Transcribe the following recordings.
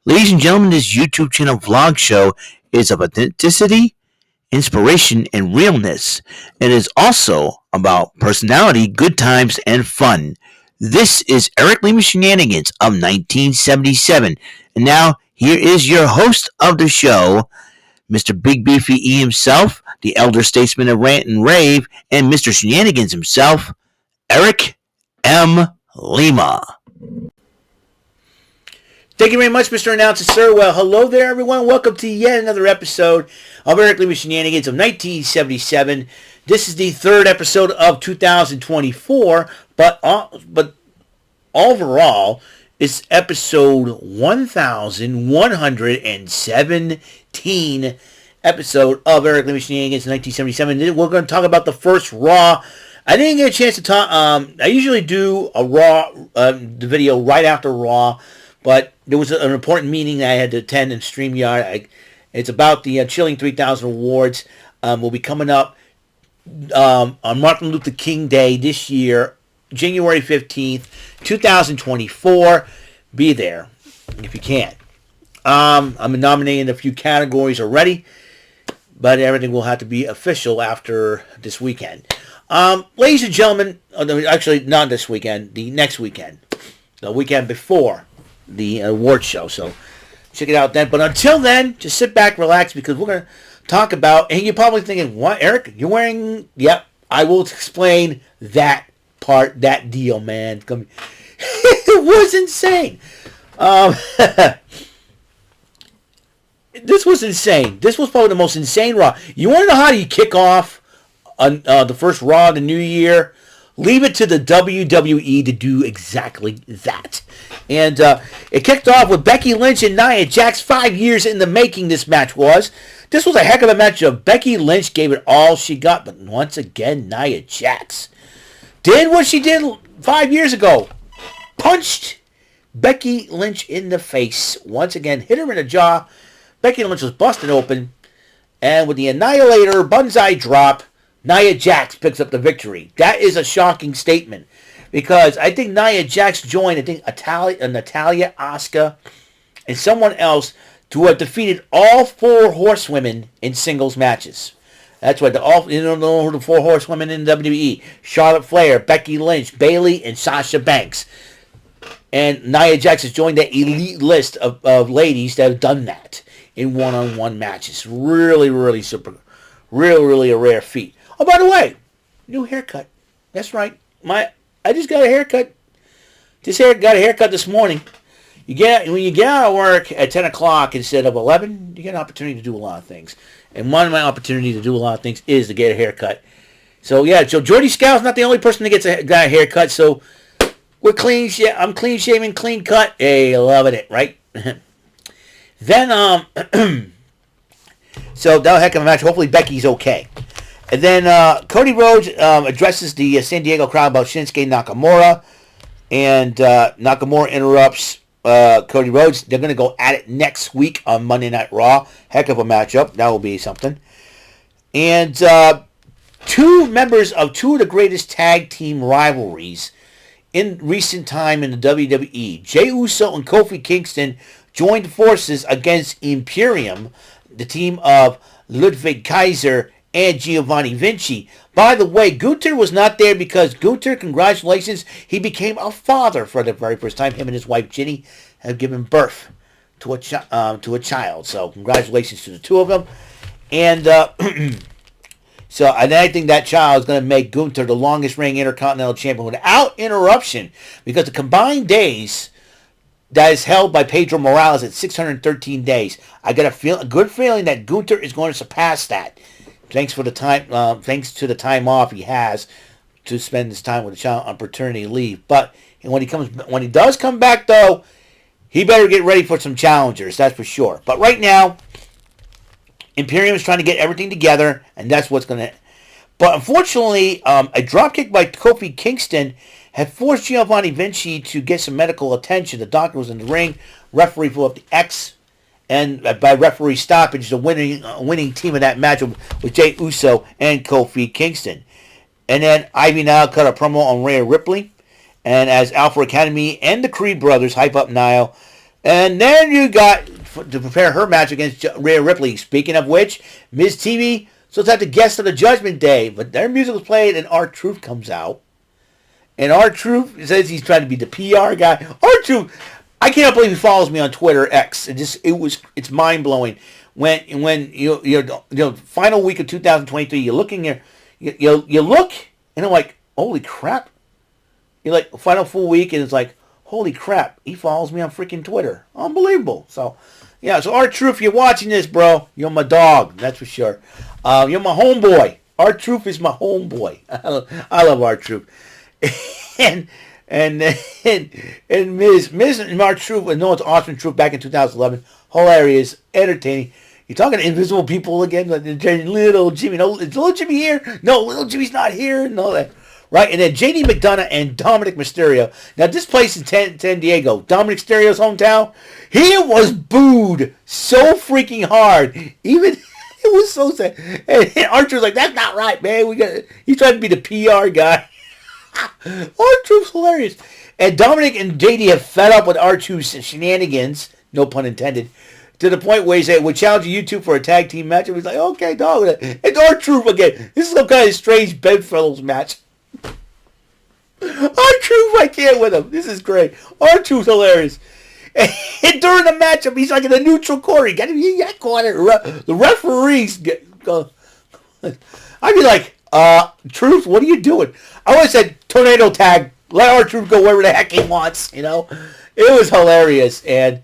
Ladies and gentlemen, this YouTube channel vlog show is of authenticity, inspiration, and realness. It is also about personality, good times, and fun. This is Eric Lima Shenanigans of 1977. And now, here is your host of the show, Mr. Big Beefy E himself, the elder statesman of Rant and Rave, and Mr. Shenanigans himself, Eric M. Lima. Thank you very much, Mr. Announcer, sir. Well, hello there, everyone. Welcome to yet another episode of Eric Lima Shenanigans of 1977. This is the third episode of 2024, but overall, it's episode 1117 episode of Eric Lima Shenanigans in 1977. We're going to talk about the first Raw. I didn't get a chance to talk. I usually do a Raw, the video right after Raw. But there was an important meeting that I had to attend in StreamYard. It's about the Chilling 3000 Awards. Will be coming up on Martin Luther King Day this year, January 15th, 2024. Be there if you can. I'm nominated in a few categories already, but everything will have to be official after this weekend. Ladies and gentlemen, actually not this weekend, the next weekend, the weekend before the award show, so check it out then. But until then, just sit back, relax, because we're going to talk about, and you're probably thinking, what, Eric, you're wearing, yep, I will explain that part, that deal, man. It was insane. This was insane. This was probably the most insane Raw. You want to know how you kick off the first Raw of the new year? Leave it to the WWE to do exactly that. And it kicked off with Becky Lynch and Nia Jax. 5 years in the making this match was. This was a heck of a matchup. Becky Lynch gave it all she got, but once again, Nia Jax did what she did 5 years ago. Punched Becky Lynch in the face. Once again, hit her in the jaw. Becky Lynch was busted open. And with the Annihilator Banzai drop, Nia Jax picks up the victory. That is a shocking statement, because I think Nia Jax joined, I think, Natalya, Asuka, and someone else to have defeated all four horsewomen in singles matches. That's right. You don't know who the four horsewomen in WWE: Charlotte Flair, Becky Lynch, Bayley, and Sasha Banks. And Nia Jax has joined that elite list of ladies that have done that in one-on-one matches. Really, really super. Really a rare feat. Oh, by the way, new haircut. That's right. I just got a haircut. Got a haircut this morning. When you get out of work at 10 o'clock instead of 11, you get an opportunity to do a lot of things. And one of my opportunities to do a lot of things is to get a haircut. So yeah, so Jordy Scow's not the only person that got a haircut. So we're clean. I'm clean shaven, clean cut. Hey, loving it, right? Then so that was a heck of a match. Hopefully Becky's okay. And then Cody Rhodes addresses the San Diego crowd about Shinsuke Nakamura. And Nakamura interrupts Cody Rhodes. They're going to go at it next week on Monday Night Raw. Heck of a matchup. That will be something. And two members of two of the greatest tag team rivalries in recent time in the WWE, Jey Uso and Kofi Kingston, joined forces against Imperium, the team of Ludwig Kaiser and Giovanni Vinci. By the way, Gunther was not there because Gunther, congratulations, he became a father for the very first time. Him and his wife Ginny have given birth to a child. So congratulations to the two of them. And so I think that child is going to make Gunther the longest reigning Intercontinental Champion without interruption, because the combined days that is held by Pedro Morales at 613 days. I got a good feeling that Gunther is going to surpass that. Thanks to the time off he has to spend his time with the child on paternity leave. But when he does come back, though, he better get ready for some challengers. That's for sure. But right now, Imperium is trying to get everything together, and that's what's going to. But unfortunately, a dropkick by Kofi Kingston had forced Giovanni Vinci to get some medical attention. The doctor was in the ring. Referee blew up the X. And by referee stoppage, the winning team of that match was Jey Uso and Kofi Kingston. And then Ivy Nile cut a promo on Rhea Ripley. And as Alpha Academy and the Creed brothers hype up Nile, And then you got to prepare her match against Rhea Ripley. Speaking of which, Miz TV supposed to have the guest of the Judgment Day, but their music was played and R-Truth comes out. And R-Truth says he's trying to be the PR guy. R-Truth, I cannot believe he follows me on Twitter X. It's mind blowing. When you're final week of 2023, you're looking here, you look and I'm like, holy crap. You're like final full week and it's like, holy crap, he follows me on freaking Twitter. Unbelievable. So, yeah, so R-Truth, if you're watching this, bro, you're my dog, that's for sure. You're my homeboy. R-Truth is my homeboy. I love R-Truth. and Miz and R-Truth, and no, it's Austin Truth back in 2011. Hilarious, entertaining. You're talking to invisible people again, like little Jimmy. No, is little Jimmy here? No, little Jimmy's not here. And all that. Right, and then J.D. McDonough and Dominic Mysterio. Now, this place in San Diego, Dominic Mysterio's hometown, he was booed so freaking hard. Even, it was so sad. And Archer's like, that's not right, man. He's trying to be the PR guy. R-Truth's hilarious. And Dominic and JD have fed up with R-Truth's shenanigans, no pun intended, to the point where he said, we're challenging you two for a tag team match. And he's like, okay, dog. And R-Truth again. This is some kind of strange bedfellows match. R-Truth, I can't with him. This is great. R-Truth's hilarious. And during the matchup, he's like in a neutral corner. He got caught it. The referees go. I'd be like, Truth, what are you doing? I would have said tornado tag. Let R-Truth go wherever the heck he wants. You know, it was hilarious. And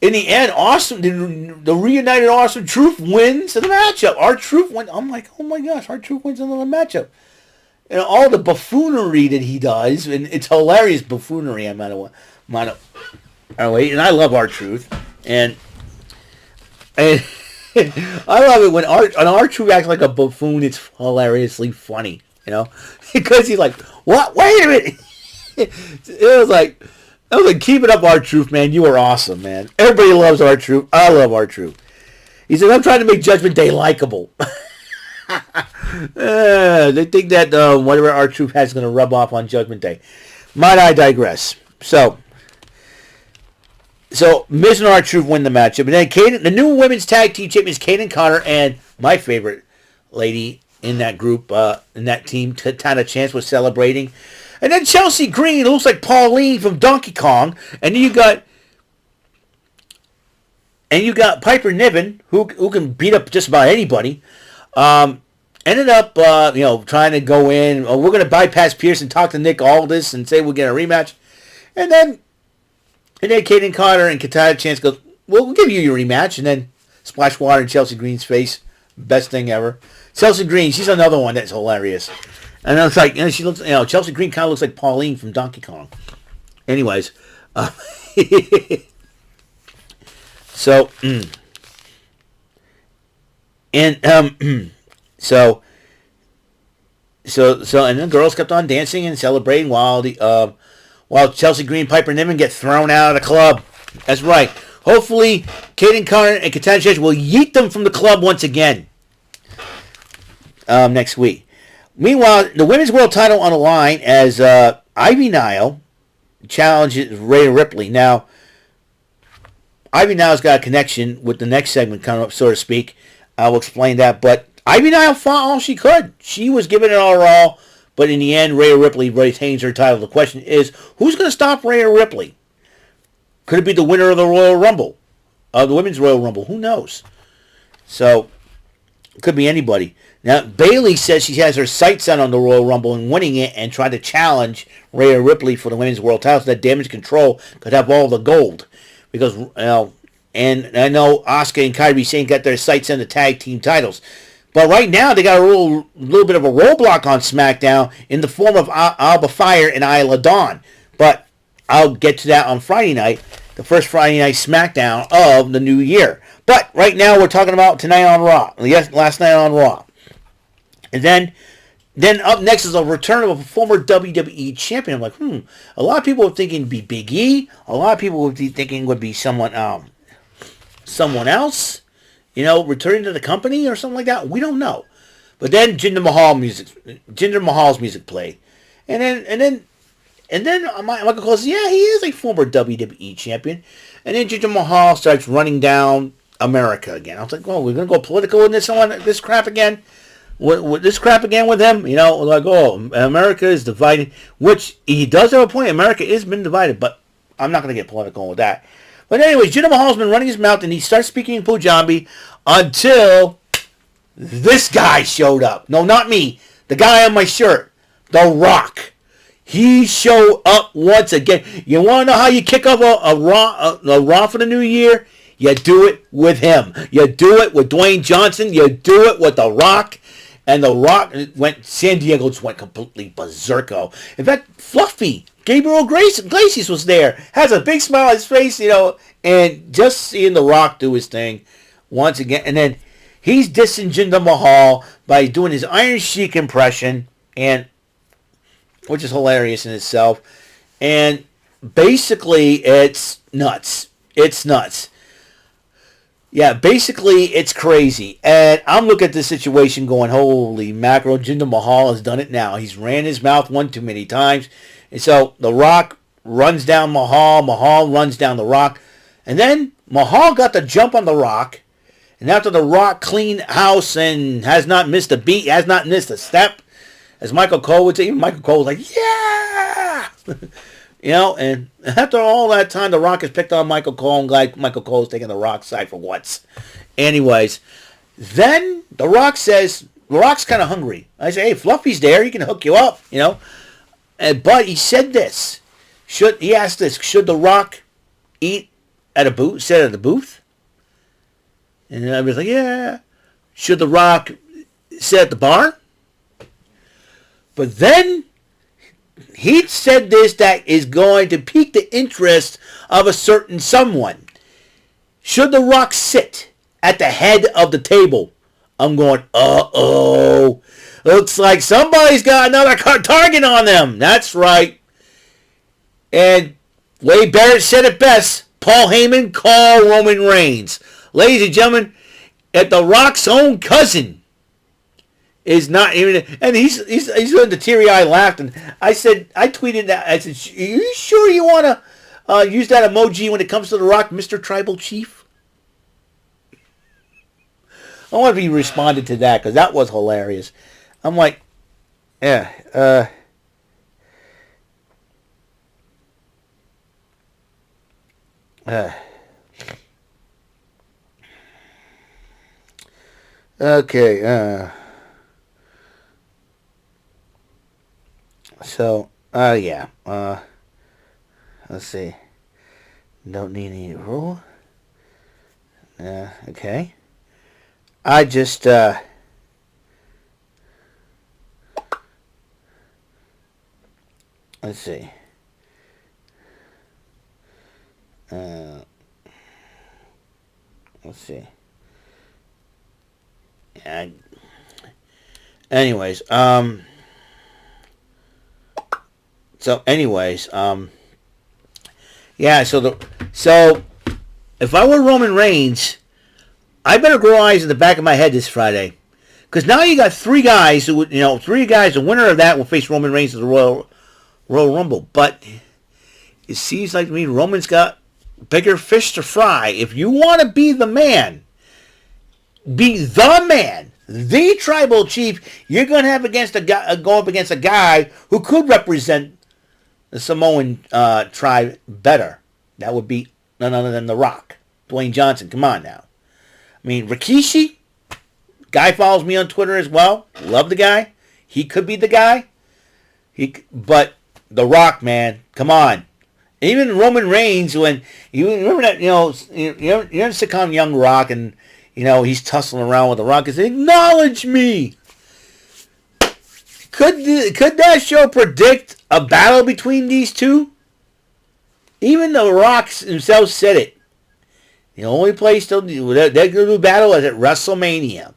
in the end, the reunited Awesome Truth wins the matchup. R-Truth wins. I'm like, oh my gosh, R-Truth wins another matchup. And all the buffoonery that he does, and it's hilarious buffoonery. And I love R-Truth, and I love it when R-Truth acts like a buffoon. It's hilariously funny, because he's like, "What? Wait a minute!" It was like, keep it up, R-Truth, man. You are awesome, man. Everybody loves R-Truth. I love R-Truth. He said, "I'm trying to make Judgment Day likable." They think that whatever R-Truth has is going to rub off on Judgment Day. Might I digress? So Miz and R-Truth win the matchup. And then the new women's tag team champions, Kayden Carter and my favorite lady in that group, in that team, Tana Chance, was celebrating. And then Chelsea Green, looks like Pauline from Donkey Kong. And then you got Piper Niven, who can beat up just about anybody. Ended up, trying to go in. We're going to bypass Pierce and talk to Nick Aldis and say we'll get a rematch. And then Kayden Carter and Katana Chance goes, well, we'll give you your rematch. And then splash water in Chelsea Green's face. Best thing ever. Chelsea Green, she's another one that's hilarious. And it's like, she looks, Chelsea Green kind of looks like Pauline from Donkey Kong. Anyways. So, and and the girls kept on dancing and celebrating while Chelsea Green, Piper Niven get thrown out of the club. That's right. Hopefully, Kayden Carter and Katana Chance will yeet them from the club once again next week. Meanwhile, the women's world title on the line as Ivy Nile challenges Rhea Ripley. Now, Ivy Nile's got a connection with the next segment coming up, so to speak. I will explain that, but Ivy Nile fought all she could. She was giving it all her all, but in the end, Rhea Ripley retains her title. The question is, who's going to stop Rhea Ripley? Could it be the winner of the Royal Rumble? The Women's Royal Rumble? Who knows? So, it could be anybody. Now, Bayley says she has her sights set on the Royal Rumble and winning it and trying to challenge Rhea Ripley for the Women's World title so that Damage Control could have all the gold. Because, and I know Asuka and Kairi Sane got their sights on the tag team titles. But right now, they got a little bit of a roadblock on SmackDown in the form of Alba Fire and Isla Dawn. But I'll get to that on Friday night, the first Friday night SmackDown of the new year. But right now, we're talking about tonight on Raw. Yes, last night on Raw. And then up next is a return of a former WWE champion. I'm like, a lot of people were thinking it'd be Big E. A lot of people would be thinking it would be someone else. Returning to the company or something like that. We don't know. But then Jinder Mahal's music played. And then And then Michael Cole says, yeah, he is a former WWE champion. And then Jinder Mahal starts running down America again. I was like, oh, we're going to go political in this crap again? With this crap again with him? You know, like, oh, America is divided. Which, he does have a point. America has been divided, but I'm not going to get political with that. But anyways, Jinder Mahal's been running his mouth, and he starts speaking in Punjabi until this guy showed up. No, not me. The guy on my shirt. The Rock. He showed up once again. You want to know how you kick off a Raw for the new year? You do it with him. You do it with Dwayne Johnson. You do it with The Rock. And The Rock San Diego just went completely berserko. In fact, Fluffy, Gabriel Iglesias was there. Has a big smile on his face, you know, and just seeing The Rock do his thing once again. And then he's dissing Jinder Mahal by doing his Iron Sheik impression, and which is hilarious in itself. And basically, it's nuts. It's nuts. Yeah, basically, it's crazy. And I'm looking at this situation going, holy mackerel, Jinder Mahal has done it now. He's ran his mouth one too many times. And so The Rock runs down Mahal. Mahal runs down The Rock. And then Mahal got the jump on The Rock. And after The Rock cleaned house and has not missed a beat, has not missed a step, as Michael Cole would say, even Michael Cole was like, yeah! You know, and after all that time, The Rock has picked on Michael Cole. I'm glad Michael Cole is taking The Rock's side for once. Anyways, then The Rock says, The Rock's kind of hungry. I say, hey, Fluffy's there. He can hook you up, you know. But he said this. He asked this, should The Rock eat at a booth, sit at a booth? And I was like, yeah. Should The Rock sit at the bar? But then he said this that is going to pique the interest of a certain someone. Should The Rock sit at the head of the table? I'm going, uh-oh. Looks like somebody's got another target on them. That's right. And Wade Barrett said it best. Paul Heyman, call Roman Reigns. Ladies and gentlemen, if The Rock's own cousin is not even, and he's doing the teary-eyed laugh, and I tweeted that, I said, are you sure you want to use that emoji when it comes to The Rock, Mr. Tribal Chief? I wonder if he responded to that, because that was hilarious. I'm like, yeah, okay, so, yeah, let's see, don't need any rule, okay, I just, let's see, let's see, anyways, yeah, so if I were Roman Reigns, I better grow eyes in the back of my head this Friday. Because now you got three guys, the winner of that will face Roman Reigns at the Royal Rumble. But it seems like to me Roman's got bigger fish to fry. If you want to be the man, the tribal chief, you're going to have go up against a guy who could represent the Samoan tribe better. That would be none other than The Rock. Dwayne Johnson, come on now. I mean, Rikishi, guy follows me on Twitter as well. Love the guy. He could be the guy. But The Rock, man, come on. Even Roman Reigns, when you remember that, you're in the sitcom Young Rock, and he's tussling around with The Rock and saying, "Acknowledge me." Could that show predict a battle between these two? Even The Rock himself said it. The only place they're going to do battle is at WrestleMania.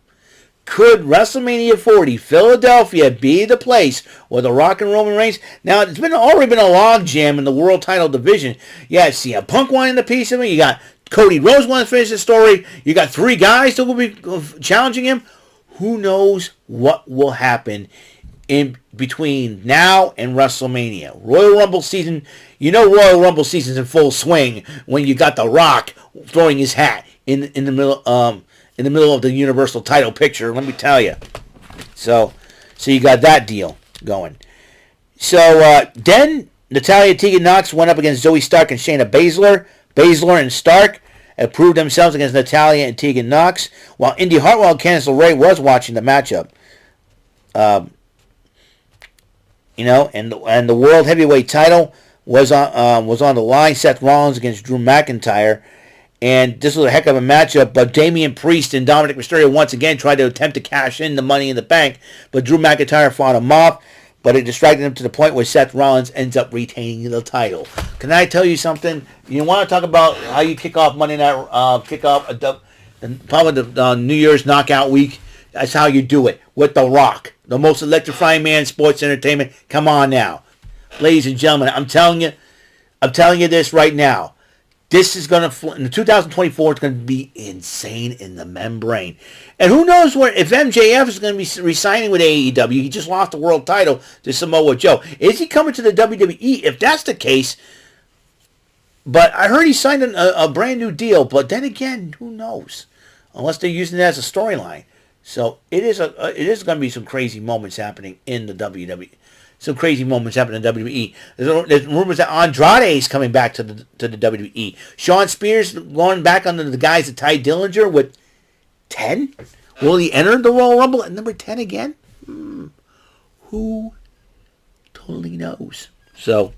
Could WrestleMania 40, Philadelphia, be the place where The Rock and Roman Reigns? Now, it's already been a log jam in the world title division. Yeah, CM Punk wanting the piece of it. You got Cody Rhodes wanting to finish the story. You got three guys that will be challenging him. Who knows what will happen in between now and WrestleMania. Royal Rumble season, Royal Rumble season's in full swing when you got The Rock throwing his hat in the middle of the Universal title picture. Let me tell you. So you got that deal going. So then Natalya Tegan Nox went up against Zoe Stark and Shayna Baszler. Baszler and Stark have proved themselves against Natalya and Tegan Nox, while Indy Hartwell and Candice LeRae was watching the matchup. And the World Heavyweight title was on the line. Seth Rollins against Drew McIntyre. And this was a heck of a matchup, but Damian Priest and Dominic Mysterio once again tried to attempt to cash in the Money in the Bank, but Drew McIntyre fought him off, but it distracted him to the point where Seth Rollins ends up retaining the title. Can I tell you something? You want to talk about how you kick off Monday Night, probably the New Year's Knockout Week? That's how you do it, with The Rock, the most electrifying man in sports entertainment. Come on now. Ladies and gentlemen, I'm telling you this right now. This is going to, in 2024, it's going to be insane in the membrane. And who knows if MJF is going to be re-signing with AEW. He just lost the world title to Samoa Joe. Is he coming to the WWE? If that's the case, but I heard he signed a brand new deal. But then again, who knows? Unless they're using it as a storyline. So it is going to be some crazy moments happening in the WWE. Some crazy moments happening in WWE. There's rumors that Andrade is coming back to the WWE. Shawn Spears going back under the guise of Ty Dillinger with 10. Will he enter the Royal Rumble at number 10 again? Who totally knows? So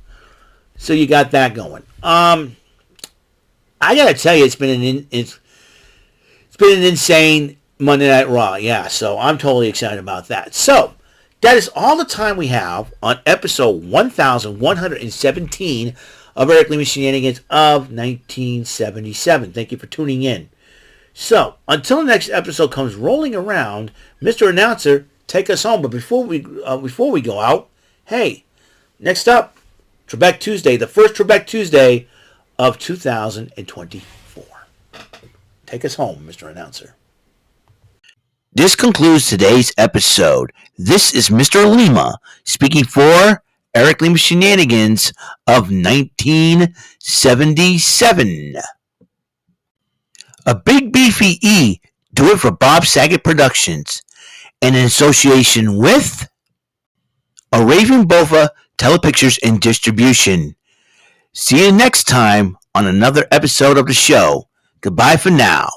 you got that going. I gotta tell you, it's been an insane Monday Night Raw. Yeah, so I'm totally excited about that. So that is all the time we have on episode 1117 of Eric Lima Shenanigans of 1977. Thank you for tuning in. So, until the next episode comes rolling around, Mr. Announcer, take us home. But before we go out, hey, next up, Trebek Tuesday, the first Trebek Tuesday of 2024. Take us home, Mr. Announcer. This concludes today's episode. This is Mr. Lima speaking for Eric Lima Shenanigans of 1977. A big beefy E, do it for Bob Saget Productions, and in association with A Raven Bova Telepictures and Distribution. See you next time on another episode of the show. Goodbye for now.